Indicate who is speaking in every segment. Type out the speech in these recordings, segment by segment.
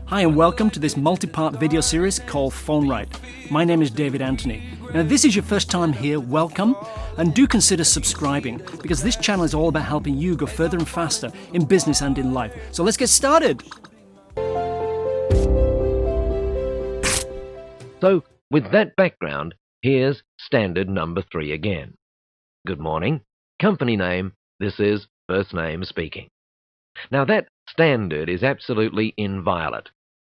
Speaker 1: Hi and welcome to this multi-part video series called Phone Right. My name is David Anthony. Now, if this is your first time here, welcome, and do consider subscribing because this channel is all about helping you go further and faster in business and in life. So let's get started.
Speaker 2: So, with that background, here's standard number 3 again. Good morning. Company name. This is first name speaking. Now that standard is absolutely inviolate.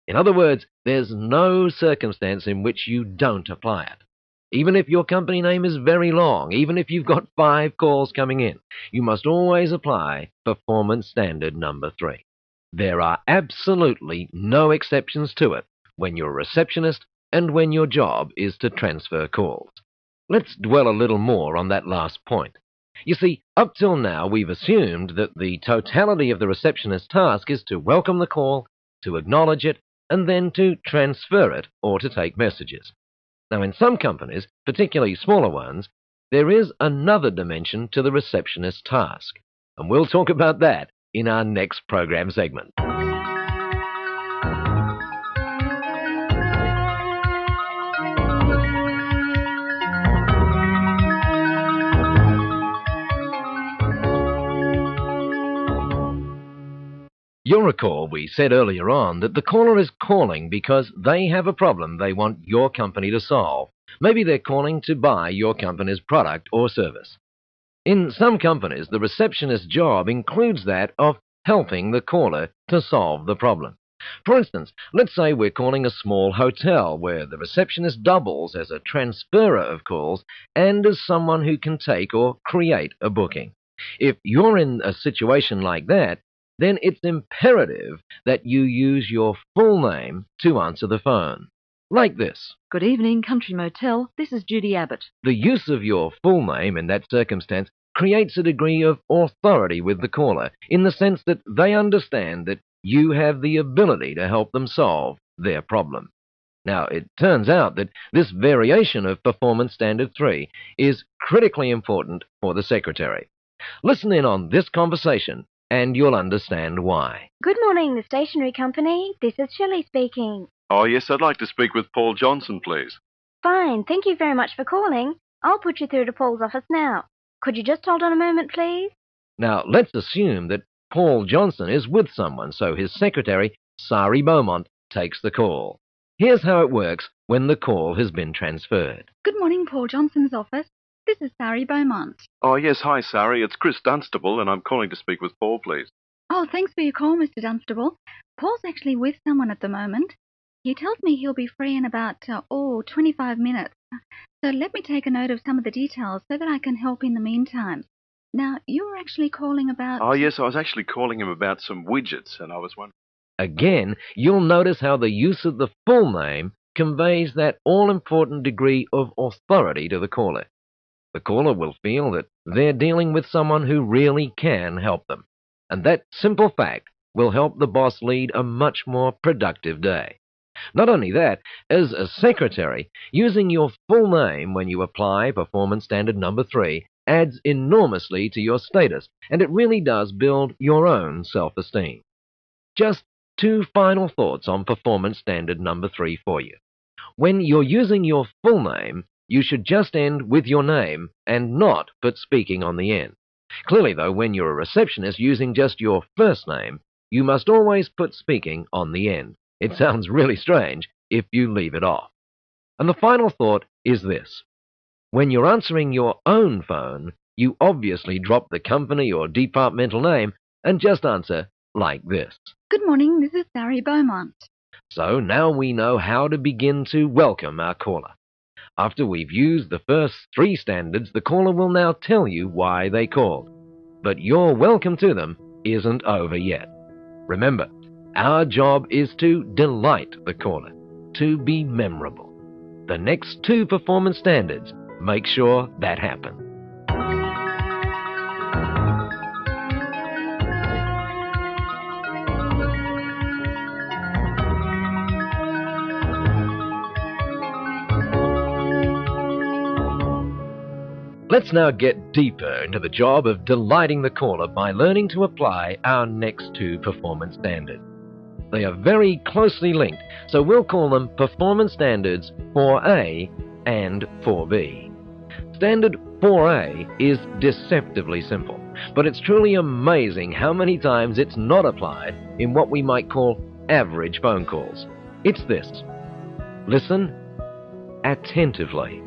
Speaker 2: In other words, there's no circumstance in which you don't apply it. Even if your company name is very long, even if you've got 5 calls coming in, you must always apply performance standard number 3. There are absolutely no exceptions to it when you're a receptionist and when your job is to transfer calls. Let's dwell a little more on that last point. You see, up till now we've assumed that the totality of the receptionist's task is to welcome the call, to acknowledge it, and then to transfer it or to take messages. Now, in some companies, particularly smaller ones, there is another dimension to the receptionist's task, and we'll talk about that in our next program segment. You'll recall we said earlier on that the caller is calling because they have a problem they want your company to solve. Maybe they're calling to buy your company's product or service. In some companies, the receptionist's job includes that of helping the caller to solve the problem. For instance, let's say we're calling a small hotel where the receptionist doubles as a transferer of calls and as someone who can take or create a booking. If you're in a situation like that, then it's imperative that you use your full name to answer the phone. Like this.
Speaker 3: Good evening, Country Motel. This is Judy Abbott.
Speaker 2: The use of your full name in that circumstance creates a degree of authority with the caller in the sense that they understand that you have the ability to help them solve their problem. Now, it turns out that this variation of Performance Standard 3 is critically important for the secretary. Listen in on this conversation and you'll understand why.
Speaker 4: Good morning, the stationery company. This is Shelley speaking.
Speaker 5: Oh, yes, I'd like to speak with Paul Johnson, please.
Speaker 4: Fine, thank you very much for calling. I'll put you through to Paul's office now. Could you just hold on a moment, please?
Speaker 2: Now, let's assume that Paul Johnson is with someone, so his secretary, Sari Beaumont, takes the call. Here's how it works when the call has been transferred.
Speaker 6: Good morning, Paul Johnson's office. This is Sari Beaumont.
Speaker 5: Oh, yes, hi, Sari. It's Chris Dunstable, and I'm calling to speak with Paul, please.
Speaker 6: Oh, thanks for your call, Mr. Dunstable. Paul's actually with someone at the moment. He tells me he'll be free in about, 25 minutes. So let me take a note of some of the details so that I can help in the meantime. Now, you were actually calling about...
Speaker 5: Oh, yes, I was actually calling him about some widgets, and I was wondering...
Speaker 2: Again, you'll notice how the use of the full name conveys that all-important degree of authority to the caller. The caller will feel that they're dealing with someone who really can help them. And that simple fact will help the boss lead a much more productive day. Not only that, as a secretary, using your full name when you apply Performance Standard number 3 adds enormously to your status, and it really does build your own self-esteem. Just 2 final thoughts on Performance Standard number 3 for you. When you're using your full name, you should just end with your name and not put speaking on the end. Clearly, though, when you're a receptionist using just your first name, you must always put speaking on the end. It sounds really strange if you leave it off. And the final thought is this. When you're answering your own phone, you obviously drop the company or departmental name and just answer like this.
Speaker 6: Good morning, this is Sari Beaumont.
Speaker 2: So now we know how to begin to welcome our caller. After we've used the first 3 standards, the caller will now tell you why they called. But your welcome to them isn't over yet. Remember, our job is to delight the caller, to be memorable. The next 2 performance standards make sure that happens. Let's now get deeper into the job of delighting the caller by learning to apply our next 2 performance standards. They are very closely linked, so we'll call them Performance Standards 4A and 4B. Standard 4A is deceptively simple, but it's truly amazing how many times it's not applied in what we might call average phone calls. It's this: listen attentively.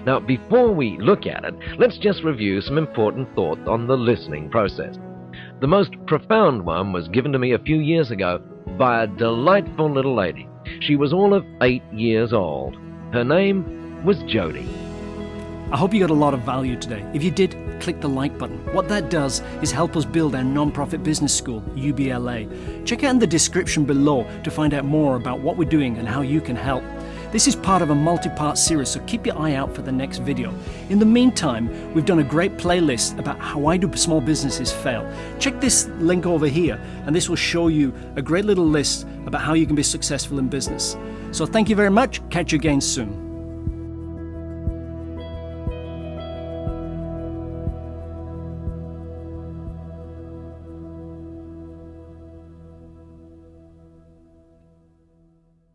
Speaker 2: Now, before we look at it, let's just review some important thoughts on the listening process. The most profound one was given to me a few years ago by a delightful little lady. She was all of 8 years old. Her name was Jody.
Speaker 1: I hope you got a lot of value today. If you did, click the like button. What that does is help us build our non-profit business school, UBLA. Check out in the description below to find out more about what we're doing and how you can help. This is part of a multi-part series, so keep your eye out for the next video. In the meantime, we've done a great playlist about why do small businesses fail. Check this link over here, and this will show you a great little list about how you can be successful in business. So thank you very much. Catch you again soon.